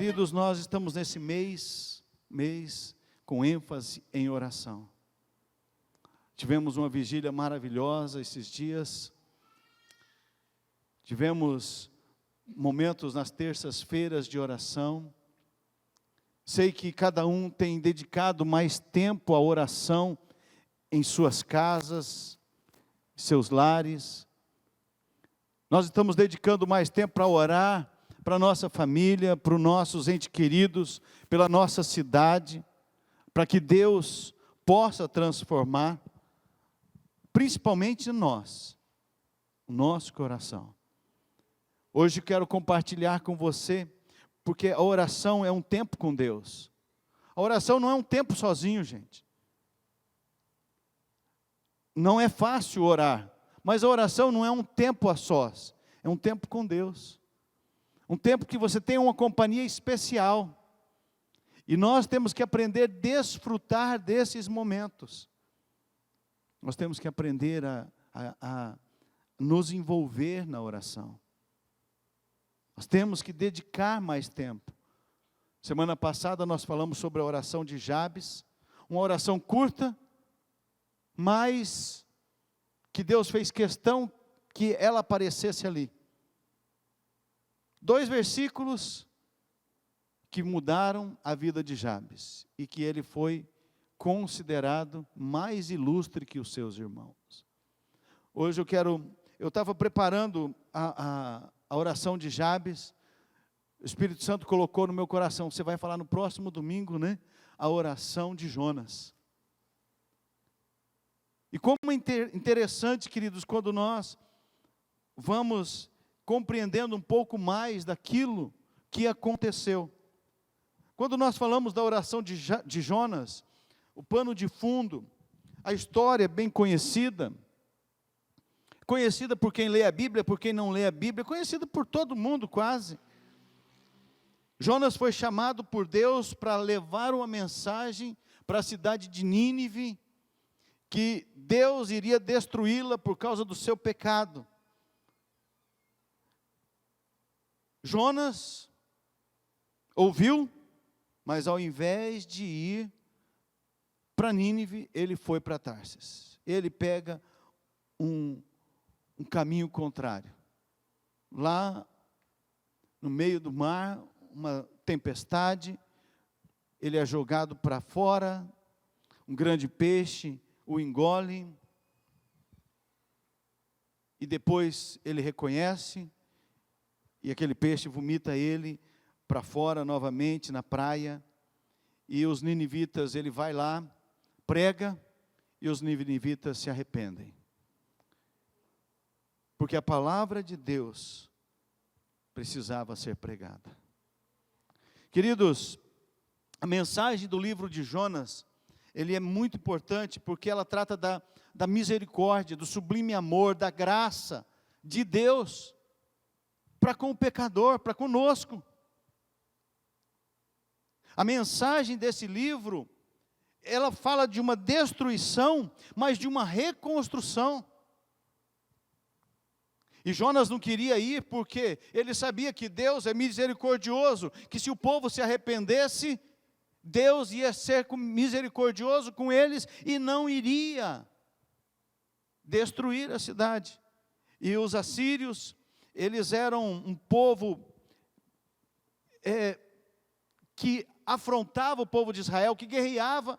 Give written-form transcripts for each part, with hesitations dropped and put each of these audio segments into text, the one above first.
Queridos, nós estamos nesse mês com ênfase em oração. Tivemos uma vigília maravilhosa esses dias. Tivemos momentos nas terças-feiras de oração. Sei que cada um tem dedicado mais tempo à oração em suas casas, seus lares. Nós estamos dedicando mais tempo para orar para a nossa família, para os nossos entes queridos, pela nossa cidade, para que Deus possa transformar, principalmente nós, o nosso coração. Hoje quero compartilhar com você, porque a oração é um tempo com Deus. A oração não é um tempo sozinho, gente. Não é fácil orar, mas a oração não é um tempo a sós, é um tempo com Deus. Um tempo que você tem uma companhia especial. E nós temos que aprender a desfrutar desses momentos. Nós temos que aprender a nos envolver na oração. Nós temos que dedicar mais tempo. Semana passada nós falamos sobre a oração de Jabes, uma oração curta, mas que Deus fez questão que ela aparecesse ali. 2 versículos que mudaram a vida de Jabes, e que ele foi considerado mais ilustre que os seus irmãos. Hoje eu estava preparando a oração de Jabes, o Espírito Santo colocou no meu coração, você vai falar no próximo domingo, né? A oração de Jonas. E como é interessante, queridos, quando nós vamos compreendendo um pouco mais daquilo que aconteceu. Quando nós falamos da oração de Jonas, o pano de fundo, a história é bem conhecida, conhecida por quem lê a Bíblia, por quem não lê a Bíblia, conhecida por todo mundo quase. Jonas foi chamado por Deus para levar uma mensagem para a cidade de Nínive, que Deus iria destruí-la por causa do seu pecado. Jonas ouviu, mas ao invés de ir para Nínive, ele foi para Tarsis. Ele pega um caminho contrário. Lá, no meio do mar, uma tempestade, ele é jogado para fora, um grande peixe o engole, e depois ele reconhece, e aquele peixe vomita ele para fora novamente na praia, e os ninivitas, ele vai lá, prega, e os ninivitas se arrependem. Porque a palavra de Deus precisava ser pregada. Queridos, a mensagem do livro de Jonas, ele é muito importante, porque ela trata da misericórdia, do sublime amor, da graça de Deus, para com o pecador, para conosco. A mensagem desse livro, ela fala de uma destruição, mas de uma reconstrução. E Jonas não queria ir porque ele sabia que Deus é misericordioso, que se o povo se arrependesse, Deus ia ser misericordioso com eles e não iria destruir a cidade. E os assírios, eles eram um povo que afrontava o povo de Israel, que guerreava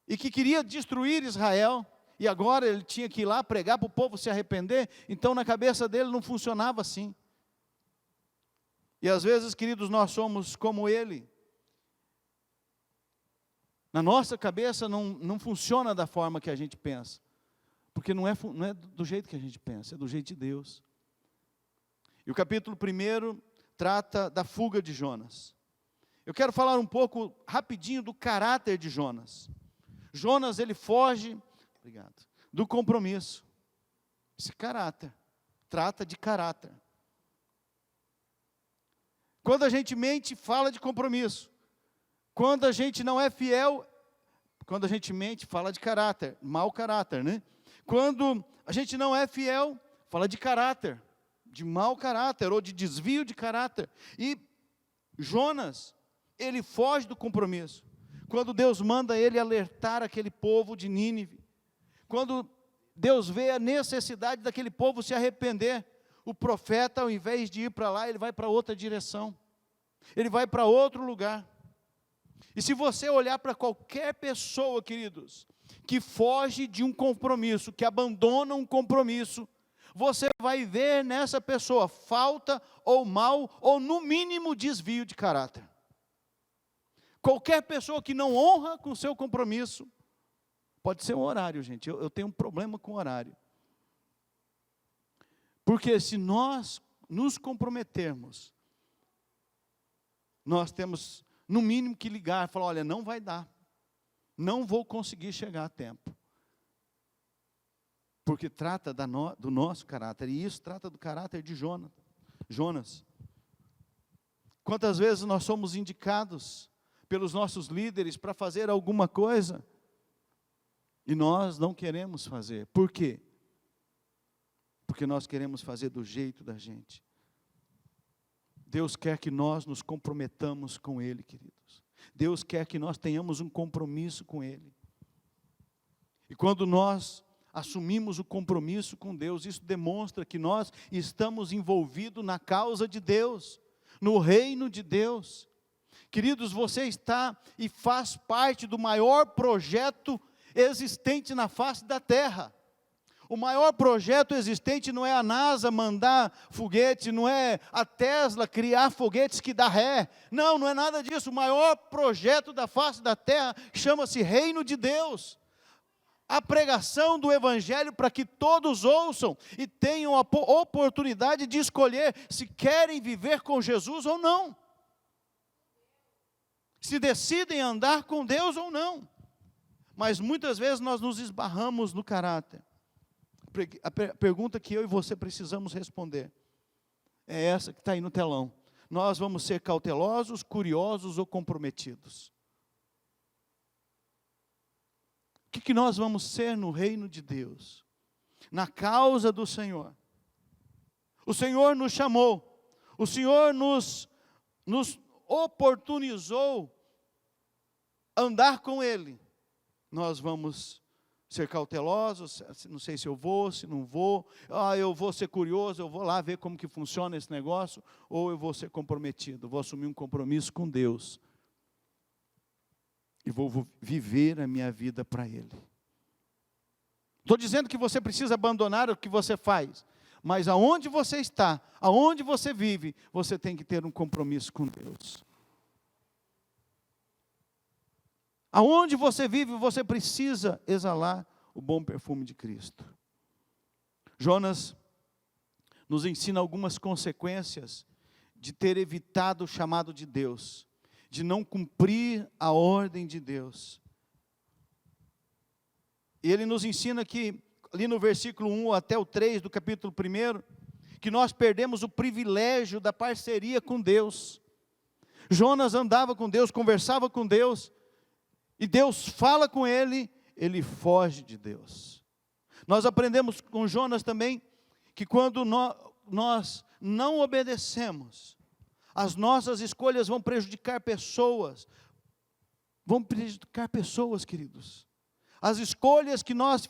e que queria destruir Israel. E agora ele tinha que ir lá pregar para o povo se arrepender. Então na cabeça dele não funcionava assim. E às vezes, queridos, nós somos como ele. Na nossa cabeça não funciona da forma que a gente pensa. Porque não é do jeito que a gente pensa, é do jeito de Deus. E o capítulo 1 trata da fuga de Jonas. Eu quero falar um pouco rapidinho do caráter de Jonas. Jonas, ele foge, do compromisso. Esse caráter, trata de caráter. Quando a gente mente, fala de compromisso. Quando a gente não é fiel, quando a gente mente, fala de caráter, mau caráter, né? Quando a gente não é fiel, fala de caráter, de mau caráter, ou de desvio de caráter. E Jonas, ele foge do compromisso. Quando Deus manda ele alertar aquele povo de Nínive, quando Deus vê a necessidade daquele povo se arrepender, o profeta, ao invés de ir para lá, ele vai para outra direção, ele vai para outro lugar. E se você olhar para qualquer pessoa, queridos, que foge de um compromisso, que abandona um compromisso, você vai ver nessa pessoa falta ou mal, ou no mínimo desvio de caráter. Qualquer pessoa que não honra com o seu compromisso, pode ser um horário, gente, eu tenho um problema com horário. Porque se nós nos comprometermos, nós temos no mínimo que ligar e falar, olha, não vai dar, não vou conseguir chegar a tempo. Porque trata do nosso caráter, e isso trata do caráter de Jonas. Quantas vezes nós somos indicados pelos nossos líderes para fazer alguma coisa, e nós não queremos fazer. Por quê? Porque nós queremos fazer do jeito da gente. Deus quer que nós nos comprometamos com Ele, queridos. Deus quer que nós tenhamos um compromisso com Ele. E quando nós assumimos o compromisso com Deus, isso demonstra que nós estamos envolvidos na causa de Deus, no reino de Deus. Queridos, você está e faz parte do maior projeto existente na face da terra. O maior projeto existente não é a NASA mandar foguete, não é a Tesla criar foguetes que dá ré. Não é nada disso. O maior projeto da face da terra chama-se Reino de Deus. A pregação do Evangelho para que todos ouçam e tenham a oportunidade de escolher se querem viver com Jesus ou não. Se decidem andar com Deus ou não. Mas muitas vezes nós nos esbarramos no caráter. A pergunta que eu e você precisamos responder é essa que está aí no telão. Nós vamos ser cautelosos, curiosos ou comprometidos? O que nós vamos ser no reino de Deus? Na causa do Senhor. O Senhor nos chamou, o Senhor nos oportunizou andar com Ele. Nós vamos ser cautelosos, não sei se eu vou, se não vou, eu vou ser curioso, eu vou lá ver como que funciona esse negócio, ou eu vou ser comprometido, vou assumir um compromisso com Deus, e vou viver a minha vida para Ele. Estou dizendo que você precisa abandonar o que você faz, mas aonde você está, aonde você vive, você tem que ter um compromisso com Deus. Aonde você vive, você precisa exalar o bom perfume de Cristo. Jonas nos ensina algumas consequências de ter evitado o chamado de Deus, de não cumprir a ordem de Deus. E ele nos ensina que, ali no versículo 1 até o 3 do capítulo 1, que nós perdemos o privilégio da parceria com Deus. Jonas andava com Deus, conversava com Deus, e Deus fala com ele, ele foge de Deus. Nós aprendemos com Jonas também, que quando nós não obedecemos, as nossas escolhas vão prejudicar pessoas. Vão prejudicar pessoas, queridos. As escolhas que nós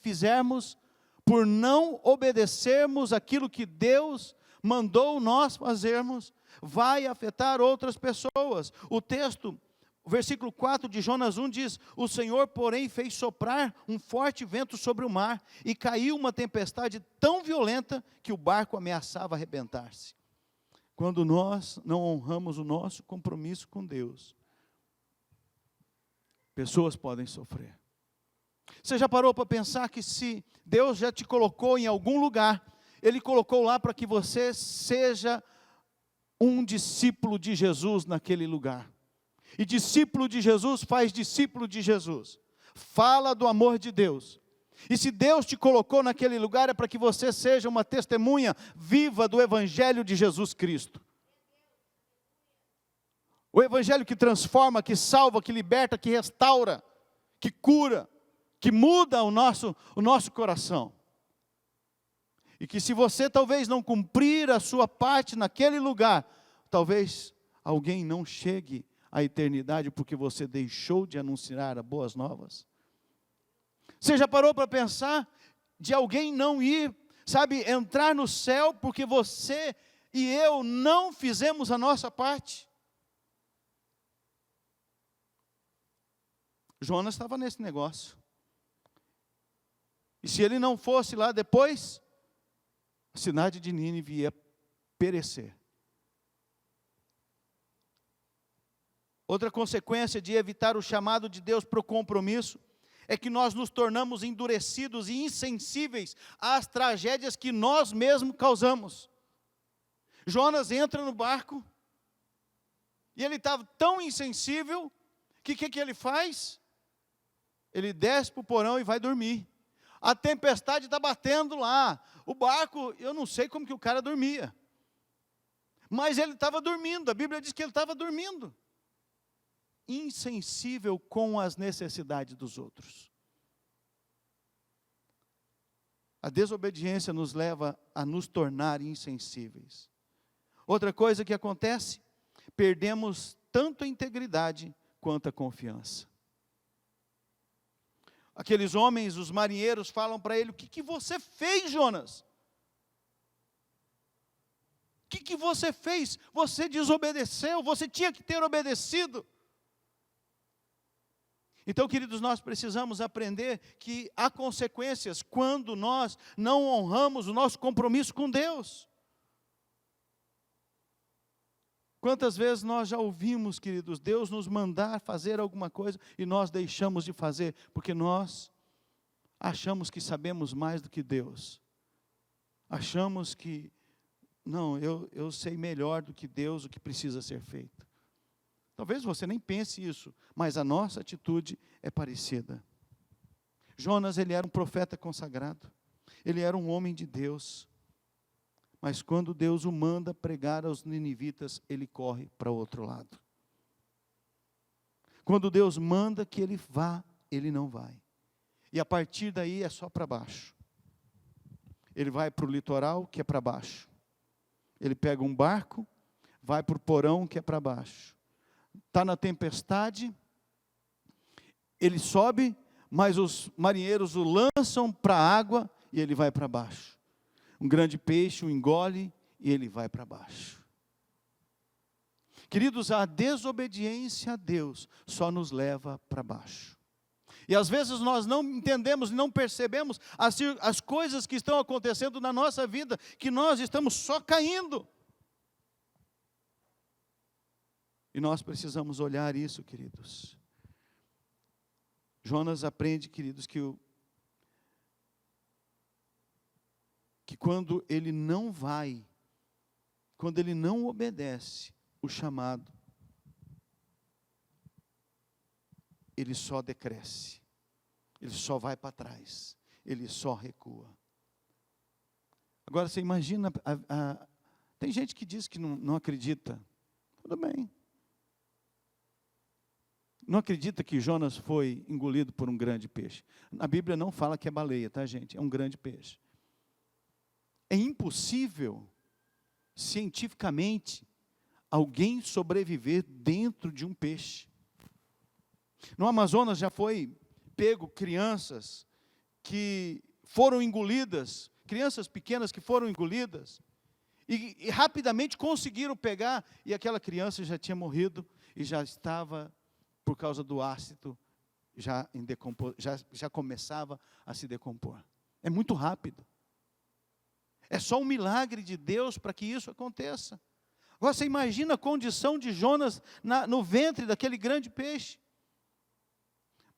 fizermos, por não obedecermos aquilo que Deus mandou nós fazermos, vai afetar outras pessoas. O texto, o versículo 4 de Jonas 1 diz: o Senhor, porém, fez soprar um forte vento sobre o mar, e caiu uma tempestade tão violenta, que o barco ameaçava arrebentar-se. Quando nós não honramos o nosso compromisso com Deus, pessoas podem sofrer. Você já parou para pensar que se Deus já te colocou em algum lugar, Ele colocou lá para que você seja um discípulo de Jesus naquele lugar? E discípulo de Jesus faz discípulo de Jesus. Fala do amor de Deus. E se Deus te colocou naquele lugar, é para que você seja uma testemunha viva do Evangelho de Jesus Cristo. O Evangelho que transforma, que salva, que liberta, que restaura, que cura, que muda o nosso coração. E que se você talvez não cumprir a sua parte naquele lugar, talvez alguém não chegue à eternidade porque você deixou de anunciar as boas novas? Você já parou para pensar de alguém não ir, sabe, entrar no céu porque você e eu não fizemos a nossa parte? Jonas estava nesse negócio. E se ele não fosse lá depois, a cidade de Nínive ia perecer. Outra consequência de evitar o chamado de Deus para o compromisso é que nós nos tornamos endurecidos e insensíveis às tragédias que nós mesmos causamos. Jonas entra no barco e ele estava tão insensível que o que ele faz? Ele desce para o porão e vai dormir. A tempestade está batendo lá. O barco, eu não sei como que o cara dormia. Mas ele estava dormindo. A Bíblia diz que ele estava dormindo. Insensível com as necessidades dos outros. A desobediência nos leva a nos tornar insensíveis. Outra coisa que acontece, perdemos tanto a integridade quanto a confiança. Aqueles homens, os marinheiros, falam para ele: o que você fez, Jonas? O que você fez? Você desobedeceu, você tinha que ter obedecido. Então, queridos, nós precisamos aprender que há consequências quando nós não honramos o nosso compromisso com Deus. Quantas vezes nós já ouvimos, queridos, Deus nos mandar fazer alguma coisa e nós deixamos de fazer, porque nós achamos que sabemos mais do que Deus. Achamos que, não, eu sei melhor do que Deus o que precisa ser feito. Talvez você nem pense isso, mas a nossa atitude é parecida. Jonas, ele era um profeta consagrado, ele era um homem de Deus. Mas quando Deus o manda pregar aos ninivitas, ele corre para o outro lado. Quando Deus manda que ele vá, ele não vai. E a partir daí é só para baixo. Ele vai para o litoral, que é para baixo. Ele pega um barco, vai para o porão, que é para baixo. Está na tempestade, ele sobe, mas os marinheiros o lançam para a água e ele vai para baixo. Um grande peixe o engole e ele vai para baixo. Queridos, a desobediência a Deus só nos leva para baixo. E às vezes nós não entendemos, não percebemos as coisas que estão acontecendo na nossa vida, que nós estamos só caindo. E nós precisamos olhar isso, queridos. Jonas aprende, queridos, que quando ele não vai, quando ele não obedece o chamado, ele só decresce, ele só vai para trás, ele só recua. Agora você imagina, tem gente que diz que não acredita, tudo bem. Não acredita que Jonas foi engolido por um grande peixe. A Bíblia não fala que é baleia, tá, gente? É um grande peixe. É impossível, cientificamente, alguém sobreviver dentro de um peixe. No Amazonas já foi pego crianças que foram engolidas, crianças pequenas que foram engolidas, e rapidamente conseguiram pegar, e aquela criança já tinha morrido, e já estava, por causa do ácido, já começava a se decompor. É muito rápido. É só um milagre de Deus para que isso aconteça. Agora você imagina a condição de Jonas no ventre daquele grande peixe.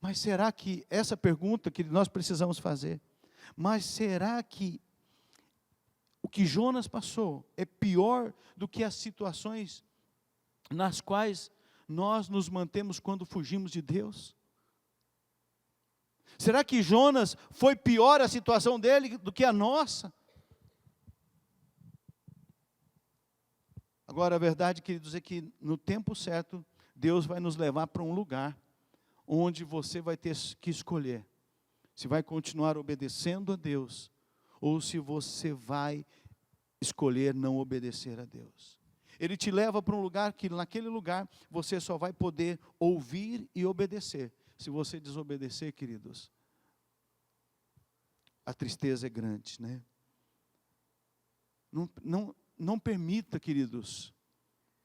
Mas será que, essa pergunta que nós precisamos fazer, mas será que o que Jonas passou é pior do que as situações nas quais nós nos mantemos quando fugimos de Deus? Será que Jonas foi pior a situação dele do que a nossa? Agora, a verdade, queridos, é que no tempo certo, Deus vai nos levar para um lugar onde você vai ter que escolher se vai continuar obedecendo a Deus ou se você vai escolher não obedecer a Deus. Ele te leva para um lugar que naquele lugar você só vai poder ouvir e obedecer. Se você desobedecer, queridos, a tristeza é grande, né? Não permita, queridos,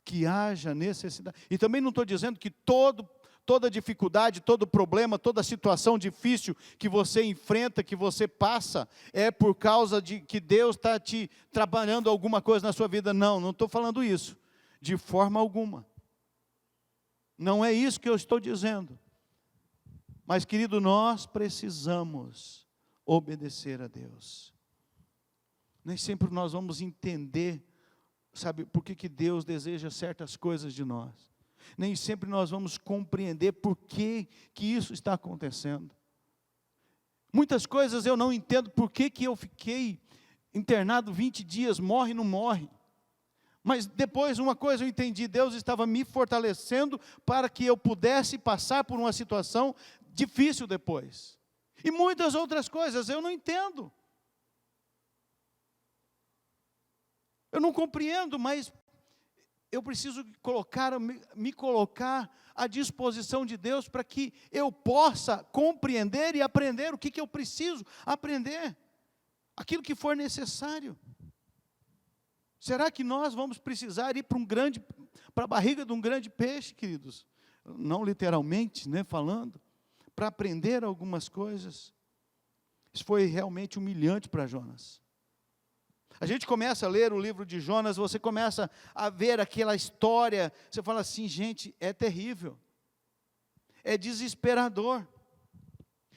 que haja necessidade. E também não estou dizendo que toda dificuldade, todo problema, toda situação difícil que você enfrenta, que você passa, é por causa de que Deus está te trabalhando alguma coisa na sua vida. Não estou falando isso, de forma alguma. Não é isso que eu estou dizendo. Mas, querido, nós precisamos obedecer a Deus. Nem sempre nós vamos entender, sabe, por que Deus deseja certas coisas de nós. Nem sempre nós vamos compreender por que isso está acontecendo. Muitas coisas eu não entendo por que eu fiquei internado 20 dias, morre ou não morre. Mas depois uma coisa eu entendi, Deus estava me fortalecendo para que eu pudesse passar por uma situação difícil depois. E muitas outras coisas eu não entendo. Eu não compreendo, mas eu preciso me colocar à disposição de Deus para que eu possa compreender e aprender o que eu preciso aprender, aquilo que for necessário. Será que nós vamos precisar ir para a barriga de um grande peixe, queridos? Não literalmente, né, falando, para aprender algumas coisas. Isso foi realmente humilhante para Jonas. A gente começa a ler o livro de Jonas, você começa a ver aquela história, você fala assim, gente, é terrível, é desesperador.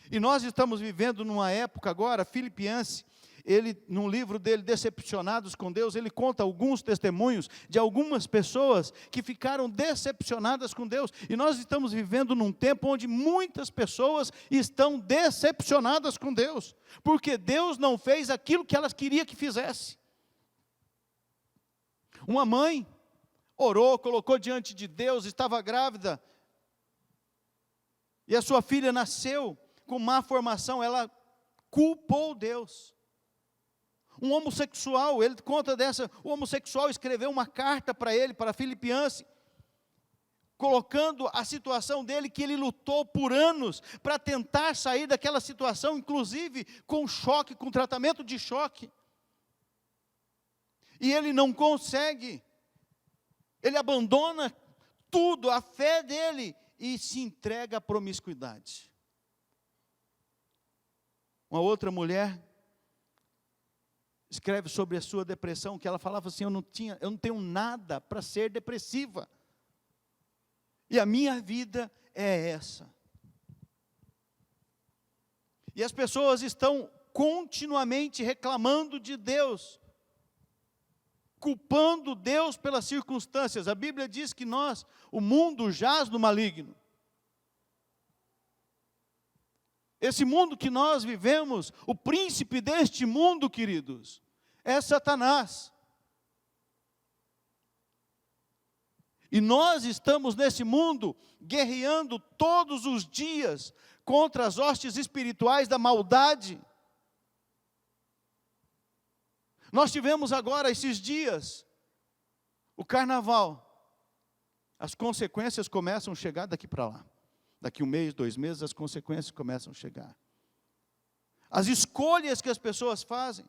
E nós estamos vivendo numa época agora, Filipenses, ele, no livro dele, Decepcionados com Deus, ele conta alguns testemunhos de algumas pessoas que ficaram decepcionadas com Deus. E nós estamos vivendo num tempo onde muitas pessoas estão decepcionadas com Deus, porque Deus não fez aquilo que elas queriam que fizesse. Uma mãe orou, colocou diante de Deus, estava grávida, e a sua filha nasceu com má formação, ela culpou Deus. Um homossexual, ele conta dessa, o homossexual escreveu uma carta para ele, para Filipenses, colocando a situação dele, que ele lutou por anos, para tentar sair daquela situação, inclusive com choque, com tratamento de choque, e ele não consegue, ele abandona tudo, a fé dele, e se entrega à promiscuidade. Uma outra mulher escreve sobre a sua depressão, que ela falava assim, eu não tenho nada para ser depressiva, e a minha vida é essa. E as pessoas estão continuamente reclamando de Deus, culpando Deus pelas circunstâncias. A Bíblia diz que o mundo jaz no maligno. Esse mundo que nós vivemos, o príncipe deste mundo, queridos, é Satanás. E nós estamos nesse mundo guerreando todos os dias contra as hostes espirituais da maldade. Nós tivemos agora, esses dias, o carnaval. As consequências começam a chegar daqui para lá. Daqui 1 mês, 2 meses, as consequências começam a chegar. As escolhas que as pessoas fazem.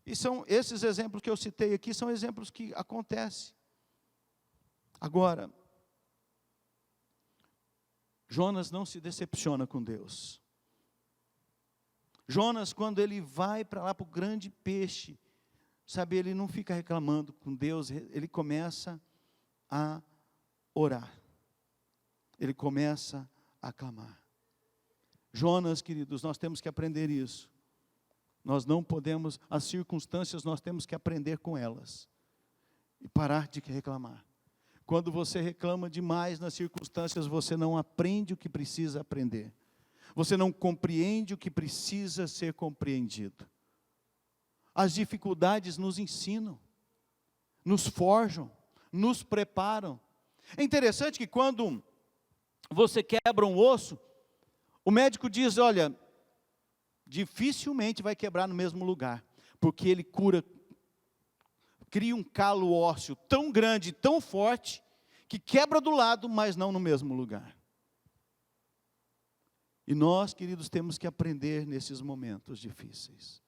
E são esses exemplos que eu citei aqui, são exemplos que acontecem. Agora, Jonas não se decepciona com Deus. Jonas, quando ele vai para lá, para o grande peixe, sabe, ele não fica reclamando com Deus, ele começa a orar. Ele começa a clamar. Jonas, queridos, nós temos que aprender isso. Nós não podemos, as circunstâncias nós temos que aprender com elas. E parar de reclamar. Quando você reclama demais nas circunstâncias, você não aprende o que precisa aprender. Você não compreende o que precisa ser compreendido. As dificuldades nos ensinam, nos forjam, nos preparam. É interessante que quando você quebra um osso, o médico diz, olha, dificilmente vai quebrar no mesmo lugar, porque ele cura cria um calo ósseo tão grande, tão forte, que quebra do lado, mas não no mesmo lugar. E nós, queridos, temos que aprender nesses momentos difíceis.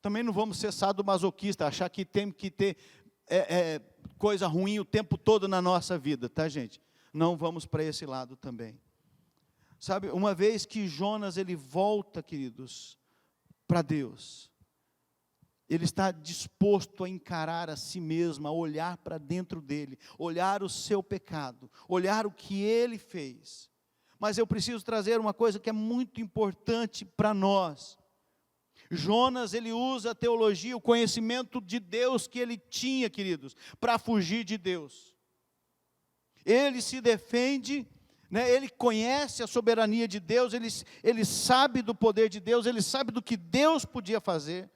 Também não vamos ser sadomasoquista, achar que tem que ter coisa ruim o tempo todo na nossa vida, tá, gente? Não vamos para esse lado também. Sabe, uma vez que Jonas, ele volta, queridos, para Deus, ele está disposto a encarar a si mesmo, a olhar para dentro dele, olhar o seu pecado, olhar o que ele fez. Mas eu preciso trazer uma coisa que é muito importante para nós. Jonas, ele usa a teologia, o conhecimento de Deus que ele tinha, queridos, para fugir de Deus. Ele se defende, né? Ele conhece a soberania de Deus, ele sabe do poder de Deus, ele sabe do que Deus podia fazer.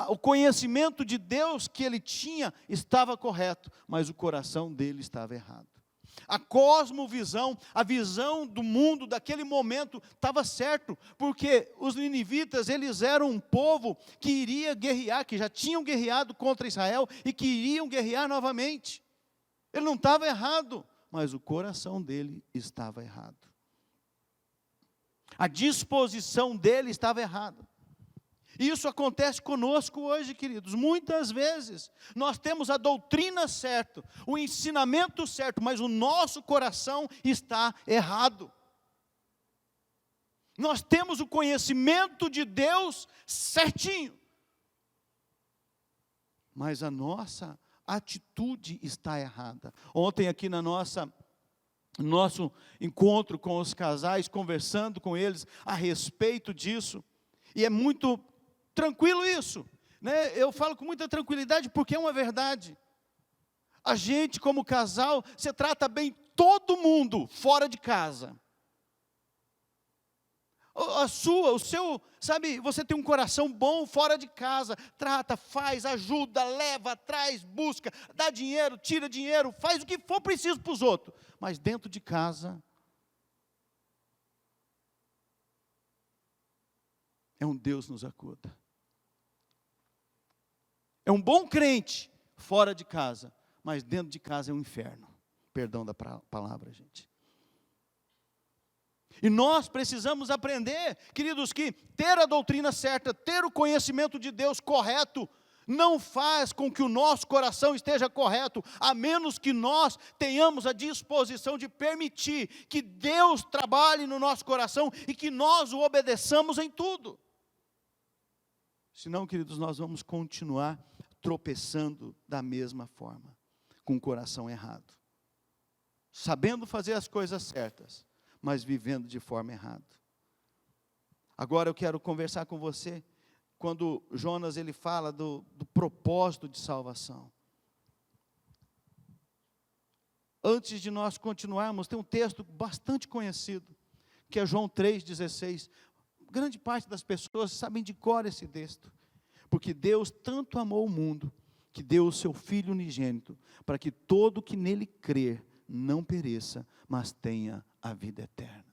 O conhecimento de Deus que ele tinha estava correto, mas o coração dele estava errado. A cosmovisão, a visão do mundo daquele momento estava certo, porque os ninivitas, eles eram um povo que iria guerrear, que já tinham guerreado contra Israel e que iriam guerrear novamente. Ele não estava errado, mas o coração dele estava errado. A disposição dele estava errada. Isso acontece conosco hoje, queridos. Muitas vezes nós temos a doutrina certa, o ensinamento certo, mas o nosso coração está errado. Nós temos o conhecimento de Deus certinho, mas a nossa atitude está errada. Ontem aqui no nosso encontro com os casais, conversando com eles a respeito disso, e é muito tranquilo isso, né? Eu falo com muita tranquilidade porque é uma verdade. A gente, como casal, você trata bem todo mundo fora de casa. O seu, sabe, você tem um coração bom fora de casa, trata, faz, ajuda, leva, traz, busca, dá dinheiro, tira dinheiro, faz o que for preciso para os outros, mas dentro de casa, é um Deus nos acuda. É um bom crente fora de casa, mas dentro de casa é um inferno. Perdão da palavra, gente. E nós precisamos aprender, queridos, que ter a doutrina certa, ter o conhecimento de Deus correto, não faz com que o nosso coração esteja correto, a menos que nós tenhamos a disposição de permitir que Deus trabalhe no nosso coração e que nós o obedeçamos em tudo. Senão, queridos, nós vamos continuar tropeçando da mesma forma, com o coração errado, sabendo fazer as coisas certas, mas vivendo de forma errada. Agora eu quero conversar com você, quando Jonas ele fala do propósito de salvação. Antes de nós continuarmos, tem um texto bastante conhecido, que é João 3,16, grande parte das pessoas sabem de cor esse texto, porque Deus tanto amou o mundo, que deu o seu Filho unigênito, para que todo que nele crer, não pereça, mas tenha a vida eterna.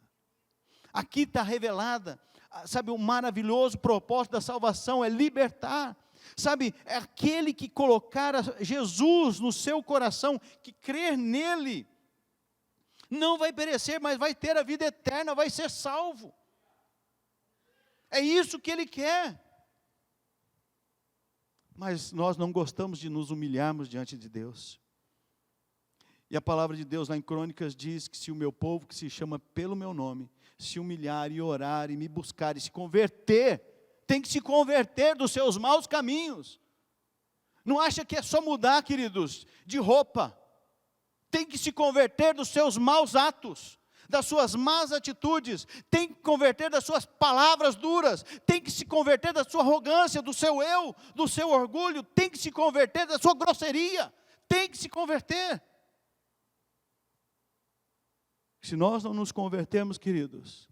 Aqui está revelada, sabe, o maravilhoso propósito da salvação, é libertar, sabe, é aquele que colocar Jesus no seu coração, que crer nele, não vai perecer, mas vai ter a vida eterna, vai ser salvo. É isso que ele quer. Mas nós não gostamos de nos humilharmos diante de Deus. E a palavra de Deus lá em Crônicas diz que se o meu povo, que se chama pelo meu nome, se humilhar e orar e me buscar e se converter, tem que se converter dos seus maus caminhos. Não acha que é só mudar, queridos, de roupa. Tem que se converter dos seus maus atos, das suas más atitudes, tem que converter das suas palavras duras, tem que se converter da sua arrogância, do seu eu, do seu orgulho, tem que se converter da sua grosseria, tem que se converter. Se nós não nos convertermos, queridos,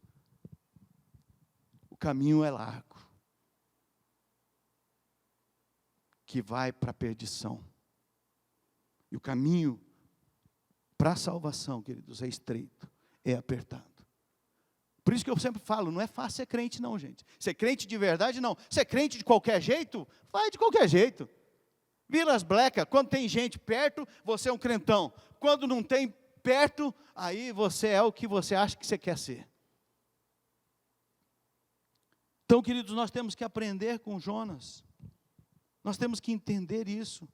o caminho é largo, que vai para a perdição, e o caminho para a salvação, queridos, é estreito, é apertado. Por isso que eu sempre falo, não é fácil ser crente não, gente. Ser crente de verdade não. Ser crente de qualquer jeito, vai de qualquer jeito. Vilas Bleca, quando tem gente perto, você é um crentão. Quando não tem perto, aí você é o que você acha que você quer ser. Então, queridos, nós temos que aprender com Jonas. Nós temos que entender isso.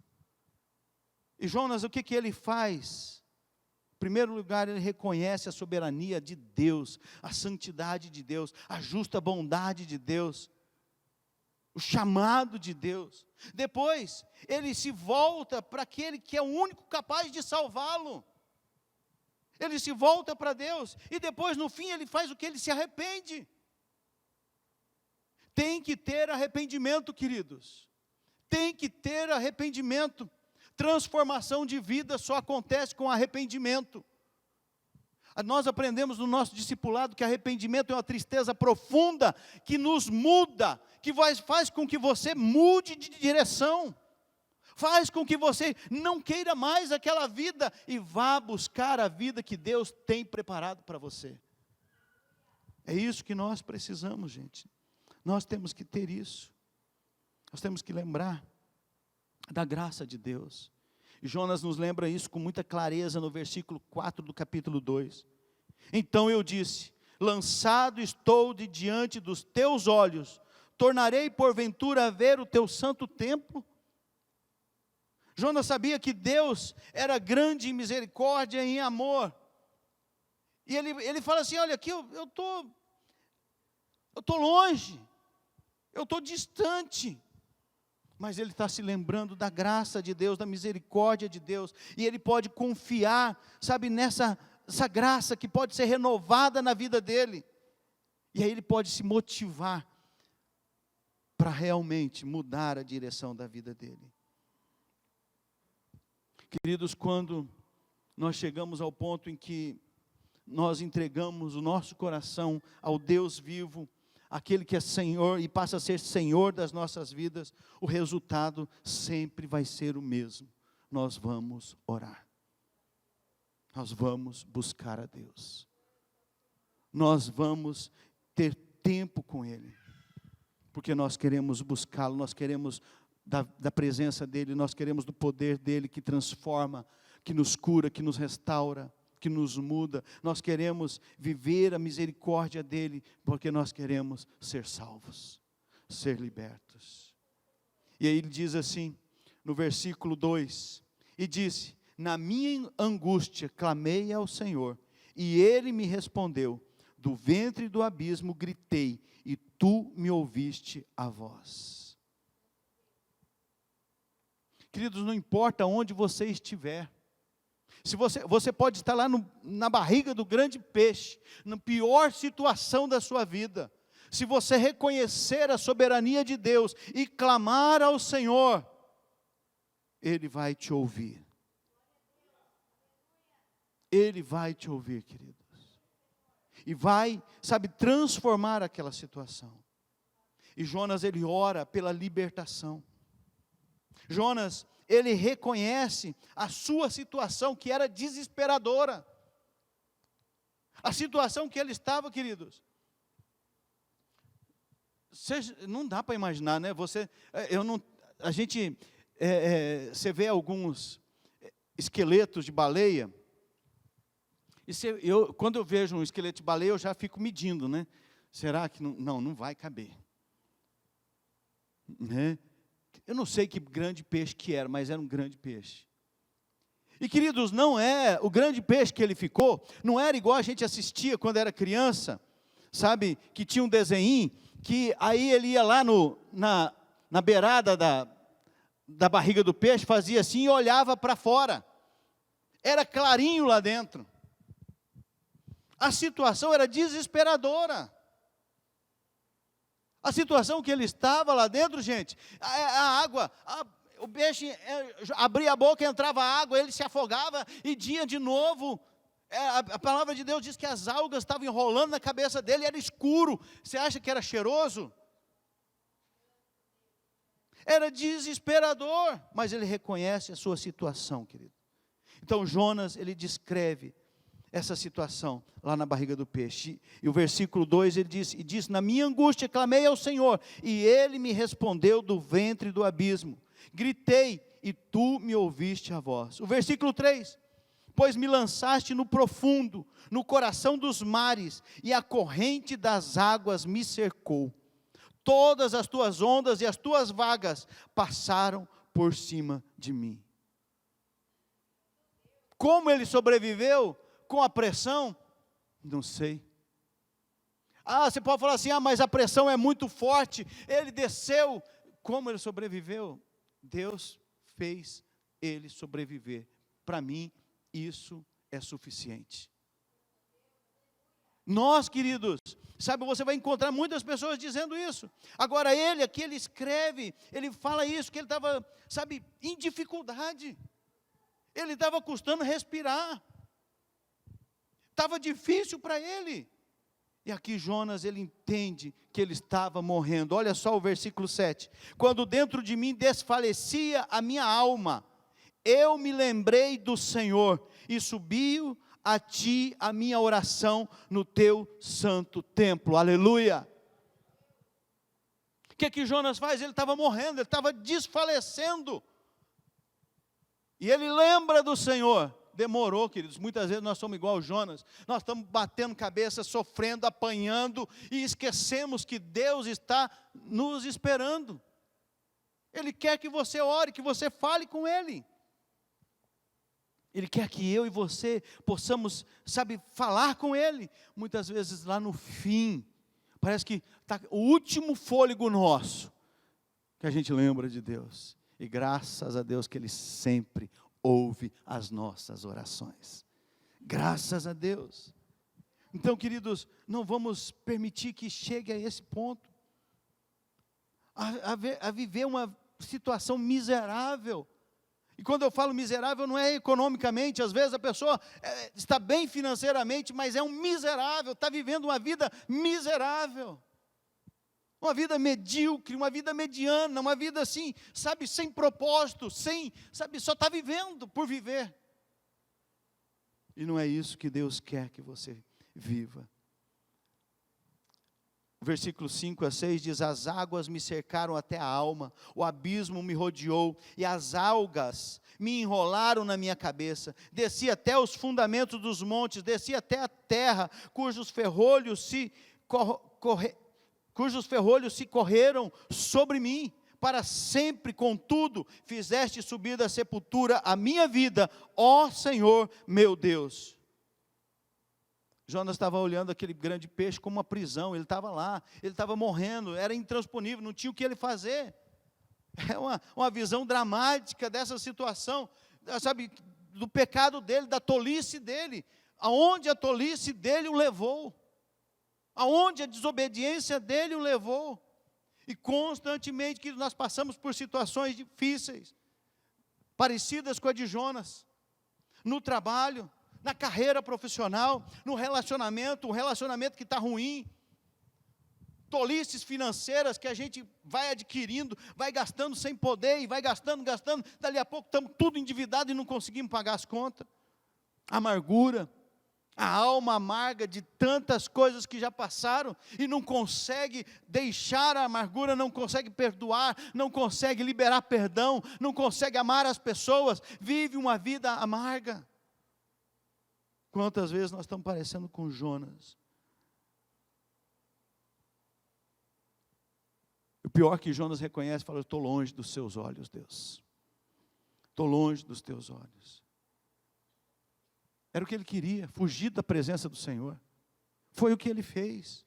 E Jonas, o que ele faz? Em primeiro lugar, ele reconhece a soberania de Deus, a santidade de Deus, a justa bondade de Deus, o chamado de Deus. Depois, ele se volta para aquele que é o único capaz de salvá-lo. Ele se volta para Deus, e depois, no fim, ele faz o que? Ele se arrepende. Tem que ter arrependimento, queridos. Tem que ter arrependimento. Transformação de vida só acontece com arrependimento. Nós aprendemos no nosso discipulado que arrependimento é uma tristeza profunda, que nos muda, que faz com que você mude de direção, faz com que você não queira mais aquela vida e vá buscar a vida que Deus tem preparado para você. É isso que nós precisamos, gente. Nós temos que ter isso. Nós temos que lembrar da graça de Deus. E Jonas nos lembra isso com muita clareza no versículo 4 do capítulo 2. Então eu disse: lançado estou de diante dos teus olhos, tornarei porventura a ver o teu santo templo? Jonas sabia que Deus era grande em misericórdia e em amor. E ele fala assim: olha, aqui eu estou longe, eu estou distante. Mas ele está se lembrando da graça de Deus, da misericórdia de Deus, e ele pode confiar, sabe, nessa graça que pode ser renovada na vida dele, e aí ele pode se motivar para realmente mudar a direção da vida dele. Queridos, quando nós chegamos ao ponto em que nós entregamos o nosso coração ao Deus vivo, aquele que é Senhor e passa a ser Senhor das nossas vidas, o resultado sempre vai ser o mesmo. Nós vamos orar. Nós vamos buscar a Deus. Nós vamos ter tempo com Ele. Porque nós queremos buscá-lo, nós queremos da presença dEle, nós queremos do poder dEle que transforma, que nos cura, que nos restaura, que nos muda. Nós queremos viver a misericórdia dEle, porque nós queremos ser salvos, ser libertos. E aí ele diz assim, no versículo 2, e disse: na minha angústia clamei ao Senhor, e Ele me respondeu, do ventre do abismo gritei, e Tu me ouviste a voz. Queridos, não importa onde você estiver, se você pode estar lá na barriga do grande peixe, na pior situação da sua vida, se você reconhecer a soberania de Deus e clamar ao Senhor, Ele vai te ouvir. Ele vai te ouvir, queridos. E vai, sabe, transformar aquela situação. E Jonas, ele ora pela libertação. Jonas, ele reconhece a sua situação, que era desesperadora. A situação que ele estava, queridos. Não dá para imaginar, né? Você vê alguns esqueletos de baleia. E quando eu vejo um esqueleto de baleia, eu já fico medindo, né? Será que não vai caber? Né? Eu não sei que grande peixe que era, mas era um grande peixe. E queridos, o grande peixe que ele ficou, não era igual a gente assistia quando era criança, sabe? Que tinha um desenho, que aí ele ia lá na beirada da barriga do peixe, fazia assim e olhava para fora. Era clarinho lá dentro. A situação era desesperadora. A situação que ele estava lá dentro, gente, a água, o peixe abria a boca, entrava água, ele se afogava e dia de novo. A palavra de Deus diz que as algas estavam enrolando na cabeça dele, era escuro. Você acha que era cheiroso? Era desesperador, mas ele reconhece a sua situação, querido. Então Jonas, ele descreve essa situação lá na barriga do peixe. E o versículo 2 ele diz: e diz: na minha angústia clamei ao Senhor, e Ele me respondeu do ventre do abismo. Gritei, e Tu me ouviste a voz. O versículo 3: pois me lançaste no profundo, no coração dos mares, e a corrente das águas me cercou. Todas as Tuas ondas e as Tuas vagas passaram por cima de mim. Como ele sobreviveu com a pressão? Não sei. Você pode falar assim, mas a pressão é muito forte, ele desceu. Como ele sobreviveu? Deus fez ele sobreviver. Para mim, isso é suficiente. Nós, queridos, sabe, você vai encontrar muitas pessoas dizendo isso. Agora ele aqui, ele escreve, ele fala isso, que ele estava, sabe, em dificuldade. Ele estava custando respirar. Estava difícil para ele. E aqui Jonas, ele entende que ele estava morrendo. Olha só o versículo 7. Quando dentro de mim desfalecia a minha alma, eu me lembrei do Senhor, e subiu a Ti a minha oração no Teu santo templo. Aleluia. O que Jonas faz? Ele estava morrendo, ele estava desfalecendo. E ele lembra do Senhor. Demorou, queridos. Muitas vezes nós somos igual Jonas. Nós estamos batendo cabeça, sofrendo, apanhando, e esquecemos que Deus está nos esperando. Ele quer que você ore, que você fale com Ele. Ele quer que eu e você possamos, sabe, falar com Ele. Muitas vezes lá no fim, parece que está o último fôlego nosso, que a gente lembra de Deus. E graças a Deus que Ele sempre ouve as nossas orações. Graças a Deus. Então, queridos, não vamos permitir que chegue a esse ponto, a viver uma situação miserável. E quando eu falo miserável, não é economicamente. Às vezes a pessoa está bem financeiramente, mas é um miserável, está vivendo uma vida miserável. Uma vida medíocre, uma vida mediana, uma vida assim, sabe, sem propósito, sabe, só está vivendo por viver. E não é isso que Deus quer que você viva. O versículo 5 a 6 diz: as águas me cercaram até a alma, o abismo me rodeou, e as algas me enrolaram na minha cabeça. Desci até os fundamentos dos montes, desci até a terra, cujos ferrolhos se correram sobre mim. Para sempre, contudo, fizeste subir da sepultura a minha vida, ó Senhor meu Deus. Jonas estava olhando aquele grande peixe como uma prisão. Ele estava lá, ele estava morrendo, era intransponível, não tinha o que ele fazer. É uma visão dramática dessa situação, sabe, do pecado dele, da tolice dele, aonde a tolice dele o levou, aonde a desobediência dele o levou. E constantemente que nós passamos por situações difíceis, parecidas com a de Jonas, no trabalho, na carreira profissional, no relacionamento, um relacionamento que está ruim, tolices financeiras que a gente vai adquirindo, vai gastando sem poder, e vai gastando, dali a pouco estamos tudo endividados e não conseguimos pagar as contas. Amargura, a alma amarga de tantas coisas que já passaram, e não consegue deixar a amargura, não consegue perdoar, não consegue liberar perdão, não consegue amar as pessoas, vive uma vida amarga. Quantas vezes nós estamos parecendo com Jonas? O pior que Jonas reconhece, fala: eu estou longe dos seus olhos, Deus. Estou longe dos teus olhos. Era o que ele queria, fugir da presença do Senhor. Foi o que ele fez.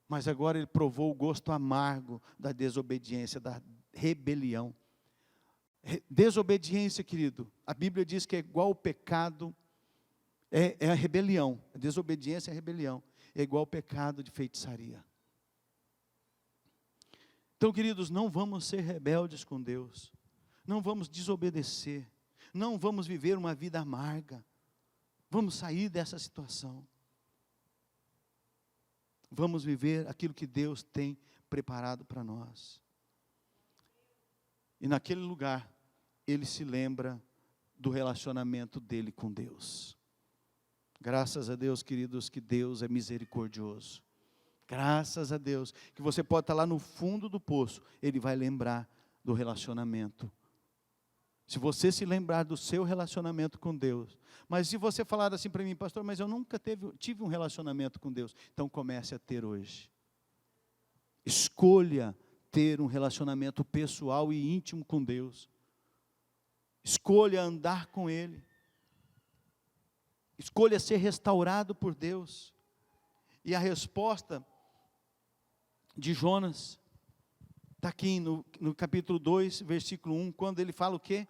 Mas agora ele provou o gosto amargo da desobediência, da rebelião. Desobediência, querido, a Bíblia diz que é igual ao pecado, é a rebelião. A desobediência é a rebelião. É igual ao pecado de feitiçaria. Então, queridos, não vamos ser rebeldes com Deus. Não vamos desobedecer. Não vamos viver uma vida amarga. Vamos sair dessa situação. Vamos viver aquilo que Deus tem preparado para nós. E naquele lugar, ele se lembra do relacionamento dele com Deus. Graças a Deus, queridos, que Deus é misericordioso. Graças a Deus, que você pode estar lá no fundo do poço, Ele vai lembrar do relacionamento. Se você se lembrar do seu relacionamento com Deus, mas se você falar assim para mim, pastor, mas eu nunca tive um relacionamento com Deus, então comece a ter hoje. Escolha ter um relacionamento pessoal e íntimo com Deus. Escolha andar com Ele. Escolha ser restaurado por Deus. E a resposta de Jonas está aqui no capítulo 2, versículo 1, quando ele fala o quê?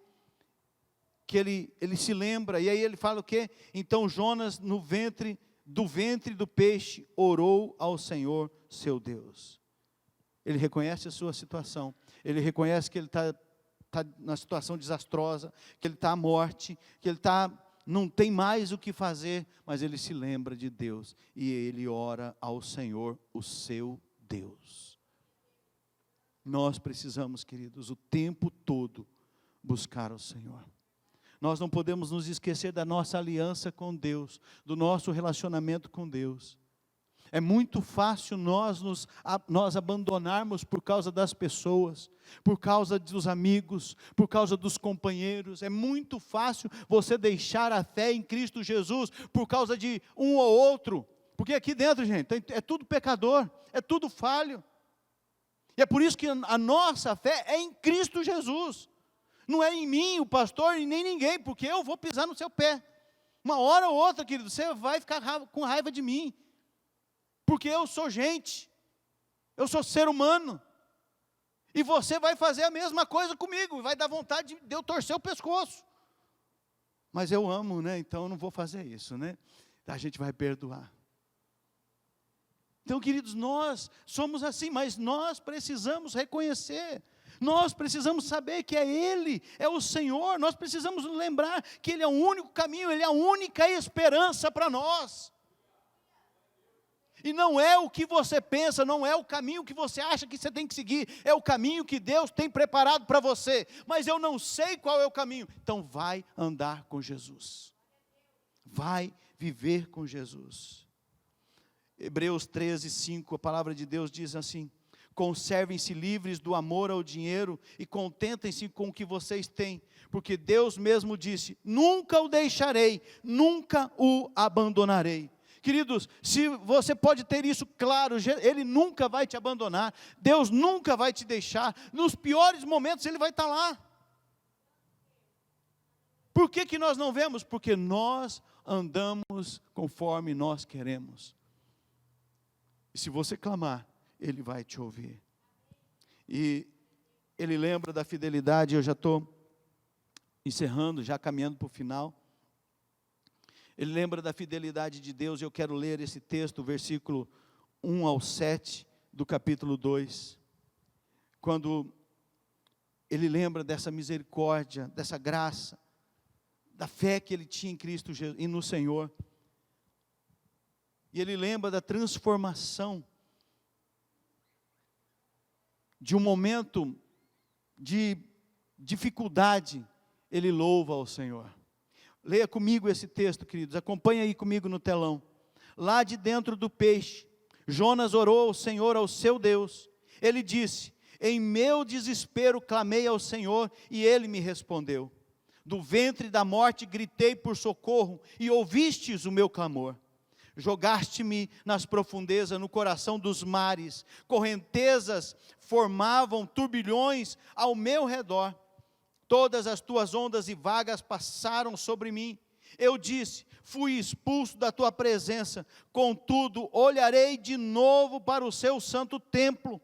Que ele se lembra, e aí ele fala o quê? Então Jonas, do ventre do peixe, orou ao Senhor, seu Deus. Ele reconhece a sua situação, ele reconhece que ele está na situação desastrosa, que ele está à morte, que ele não tem mais o que fazer, mas ele se lembra de Deus, e ele ora ao Senhor, o seu Deus. Nós precisamos, queridos, o tempo todo buscar o Senhor. Nós não podemos nos esquecer da nossa aliança com Deus, do nosso relacionamento com Deus. É muito fácil nós abandonarmos por causa das pessoas, por causa dos amigos, por causa dos companheiros. É muito fácil você deixar a fé em Cristo Jesus por causa de um ou outro. Porque aqui dentro, gente, é tudo pecador, é tudo falho. E é por isso que a nossa fé é em Cristo Jesus. Não é em mim, o pastor, e nem ninguém, porque eu vou pisar no seu pé. Uma hora ou outra, querido, você vai ficar com raiva de mim. Porque eu sou gente, eu sou ser humano, e você vai fazer a mesma coisa comigo, vai dar vontade de eu torcer o pescoço, mas eu amo, né? Então eu não vou fazer isso, né? A gente vai perdoar. Então, queridos, nós somos assim, mas nós precisamos reconhecer, nós precisamos saber que é Ele, é o Senhor, nós precisamos lembrar que Ele é o único caminho, Ele é a única esperança para nós. E não é o que você pensa, não é o caminho que você acha que você tem que seguir, é o caminho que Deus tem preparado para você. Mas eu não sei qual é o caminho. Então vai andar com Jesus. Vai viver com Jesus. Hebreus 13, 5, a palavra de Deus diz assim: conservem-se livres do amor ao dinheiro e contentem-se com o que vocês têm, porque Deus mesmo disse: nunca o deixarei, nunca o abandonarei. Queridos, se você pode ter isso claro, Ele nunca vai te abandonar, Deus nunca vai te deixar, nos piores momentos Ele vai estar lá. Por que nós não vemos? Porque nós andamos conforme nós queremos. E se você clamar, Ele vai te ouvir. E Ele lembra da fidelidade, eu já estou encerrando, já caminhando para o final. Ele lembra da fidelidade de Deus, e eu quero ler esse texto, versículo 1 ao 7, do capítulo 2, quando ele lembra dessa misericórdia, dessa graça, da fé que ele tinha em Cristo Jesus e no Senhor, e ele lembra da transformação, de um momento de dificuldade, ele louva ao Senhor. Leia comigo esse texto, queridos, acompanhe aí comigo no telão. Lá de dentro do peixe, Jonas orou ao Senhor, ao seu Deus. Ele disse: em meu desespero clamei ao Senhor, e Ele me respondeu. Do ventre da morte gritei por socorro, e ouvistes o meu clamor. Jogaste-me nas profundezas, no coração dos mares, correntezas formavam turbilhões ao meu redor. Todas as tuas ondas e vagas passaram sobre mim. Eu disse: fui expulso da tua presença, contudo olharei de novo para o seu santo templo.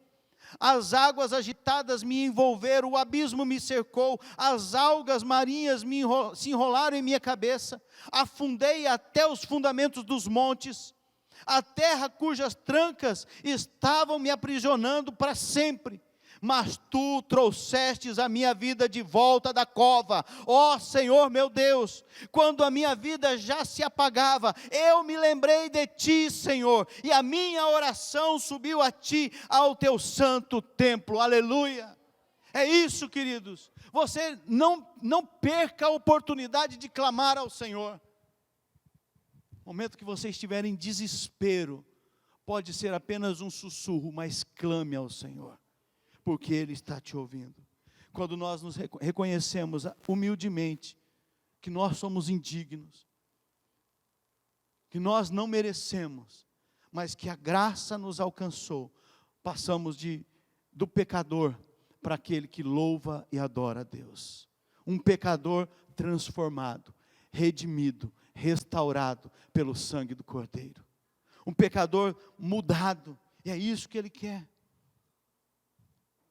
As águas agitadas me envolveram, o abismo me cercou, as algas marinhas se enrolaram em minha cabeça, afundei até os fundamentos dos montes, a terra cujas trancas estavam me aprisionando para sempre. Mas tu trouxestes a minha vida de volta da cova, ó Senhor meu Deus. Quando a minha vida já se apagava, eu me lembrei de ti, Senhor, e a minha oração subiu a ti, ao teu santo templo, aleluia. É isso, queridos, você não perca a oportunidade de clamar ao Senhor. momento que você estiver em desespero, pode ser apenas um sussurro, mas clame ao Senhor, porque Ele está te ouvindo. Quando nós nos reconhecemos humildemente que nós somos indignos, que nós não merecemos, mas que a graça nos alcançou, passamos do pecador para aquele que louva e adora a Deus. Um pecador transformado, redimido, restaurado pelo sangue do Cordeiro. Um pecador mudado, e é isso que Ele quer.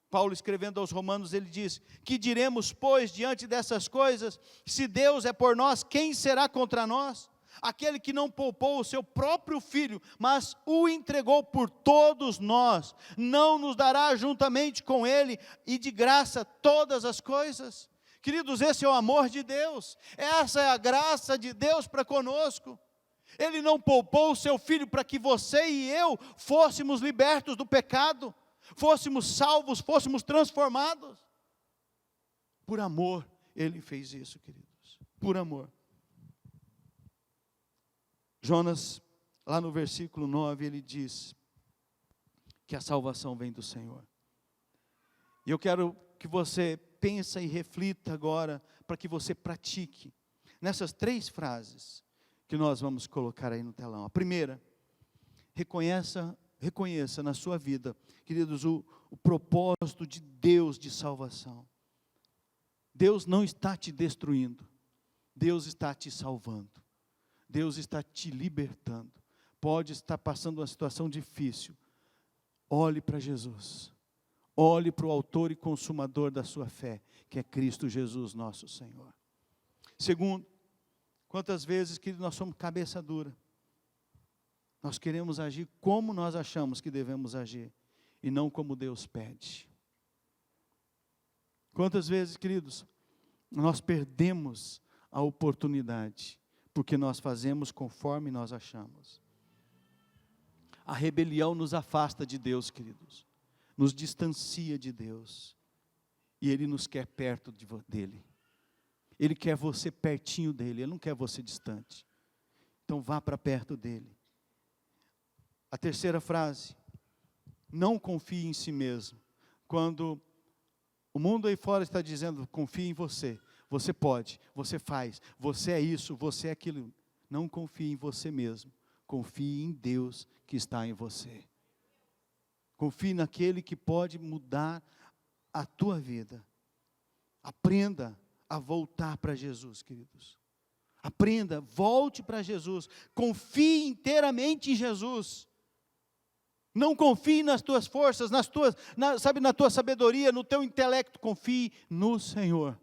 Paulo, escrevendo aos Romanos, ele diz: que diremos, pois, diante dessas coisas? Se Deus é por nós, quem será contra nós? Aquele que não poupou o seu próprio Filho, mas o entregou por todos nós, não nos dará juntamente com Ele e de graça todas as coisas? Queridos, esse é o amor de Deus, essa é a graça de Deus para conosco. Ele não poupou o seu Filho para que você e eu fôssemos libertos do pecado, fôssemos salvos, fôssemos transformados. Por amor Ele fez isso, queridos, por amor. Jonas, lá no versículo 9, ele diz que a salvação vem do Senhor. E eu quero que você pense e reflita agora, para que você pratique, nessas 3 frases, que nós vamos colocar aí no telão. A primeira, reconheça na sua vida, queridos, o propósito de Deus de salvação. Deus não está te destruindo, Deus está te salvando. Deus está te libertando. Pode estar passando uma situação difícil. Olhe para Jesus. Olhe para o autor e consumador da sua fé, que é Cristo Jesus, nosso Senhor. Segundo, quantas vezes que nós somos cabeça dura. Nós queremos agir como nós achamos que devemos agir, e não como Deus pede. Quantas vezes, queridos, nós perdemos a oportunidade, porque nós fazemos conforme nós achamos. A rebelião nos afasta de Deus, queridos, nos distancia de Deus, e Ele nos quer perto dEle. Ele quer você pertinho dEle, Ele não quer você distante. Então vá para perto dEle. A terceira frase, não confie em si mesmo. Quando o mundo aí fora está dizendo, confie em você. Você pode, você faz, você é isso, você é aquilo. Não confie em você mesmo, confie em Deus que está em você. Confie naquele que pode mudar a tua vida. Aprenda a voltar para Jesus, queridos. Aprenda, volte para Jesus. Confie inteiramente em Jesus. Não confie nas tuas forças, na tua sabedoria, no teu intelecto. Confie no Senhor.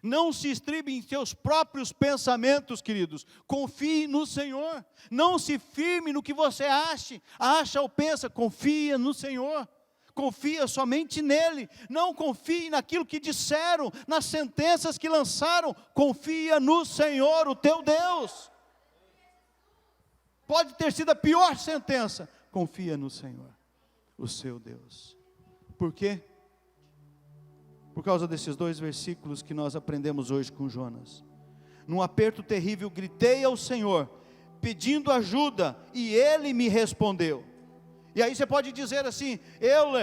Não se estribe em seus próprios pensamentos, queridos. Confie no Senhor. Não se firme no que você acha ou pensa. Confia no Senhor. Confia somente nele. Não confie naquilo que disseram, nas sentenças que lançaram. Confia no Senhor, o teu Deus. Pode ter sido a pior sentença. Confia no Senhor, o seu Deus. Por quê? Por causa desses 2 versículos que nós aprendemos hoje com Jonas. Num aperto terrível, gritei ao Senhor, pedindo ajuda, e Ele me respondeu. E aí você pode dizer assim, eu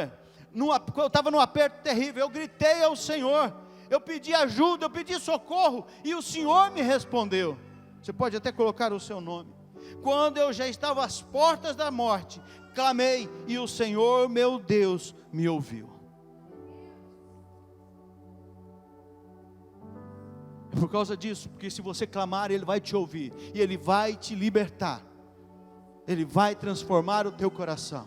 estava num aperto terrível, eu gritei ao Senhor, eu pedi ajuda, eu pedi socorro, e o Senhor me respondeu. Você pode até colocar o seu nome. Quando eu já estava às portas da morte, clamei, e o Senhor meu Deus me ouviu. É por causa disso, porque se você clamar, Ele vai te ouvir, e Ele vai te libertar, Ele vai transformar o teu coração.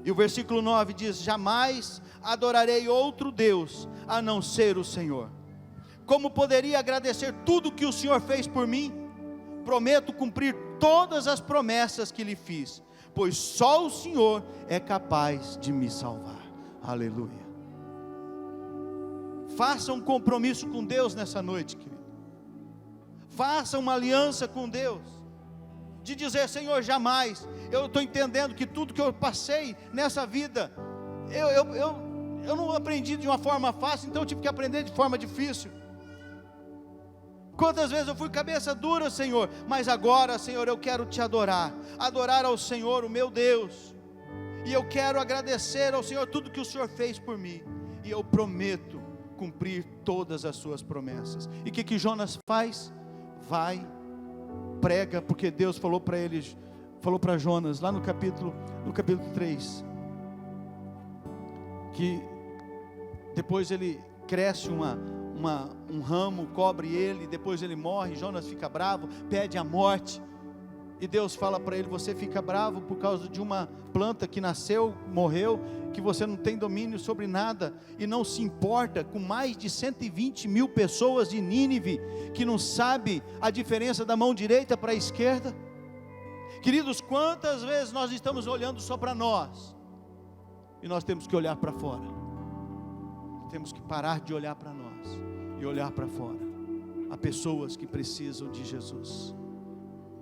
E o versículo 9 diz, jamais adorarei outro Deus, a não ser o Senhor. Como poderia agradecer tudo que o Senhor fez por mim? Prometo cumprir todas as promessas que lhe fiz, pois só o Senhor é capaz de me salvar. Aleluia. Faça um compromisso com Deus nessa noite, querido. Faça uma aliança com Deus, de dizer, Senhor, jamais, eu estou entendendo que tudo que eu passei nessa vida, eu não aprendi de uma forma fácil, então eu tive que aprender de forma difícil. Quantas vezes eu fui cabeça dura, Senhor, mas agora, Senhor, eu quero te adorar ao Senhor, o meu Deus, e eu quero agradecer ao Senhor tudo que o Senhor fez por mim, e eu prometo cumprir todas as suas promessas. E o que Jonas faz? Vai, prega, porque Deus falou para eles, falou para Jonas, lá no capítulo 3, que depois ele cresce um ramo, cobre ele, depois ele morre, Jonas fica bravo, pede a morte, e Deus fala para ele, você fica bravo por causa de uma planta que nasceu, morreu, que você não tem domínio sobre nada, e não se importa com mais de 120 mil pessoas de Nínive, que não sabe a diferença da mão direita para a esquerda. Queridos, quantas vezes nós estamos olhando só para nós, e nós temos que olhar para fora, temos que parar de olhar para nós, e olhar para fora. Há pessoas que precisam de Jesus,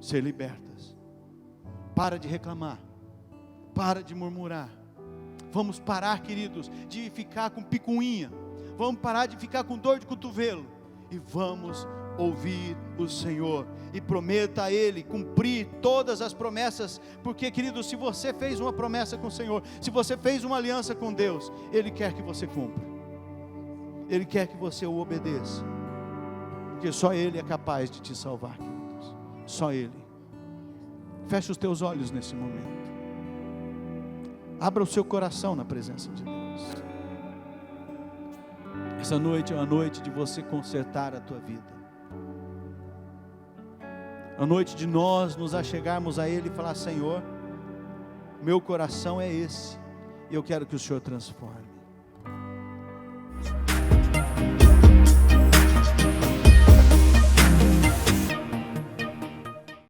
ser libertas. Para de reclamar, para de murmurar. Vamos parar, queridos, de ficar com picuinha, vamos parar de ficar com dor de cotovelo, e vamos ouvir o Senhor, e prometa a Ele cumprir todas as promessas, porque, querido, se você fez uma promessa com o Senhor, se você fez uma aliança com Deus, Ele quer que você cumpra, Ele quer que você o obedeça, porque só Ele é capaz de te salvar, queridos, só Ele. Feche os teus olhos nesse momento, abra o seu coração na presença de Deus. Essa noite é uma noite de você consertar a tua vida, a noite de nós nos achegarmos a Ele e falar: Senhor, meu coração é esse, e eu quero que o Senhor transforme.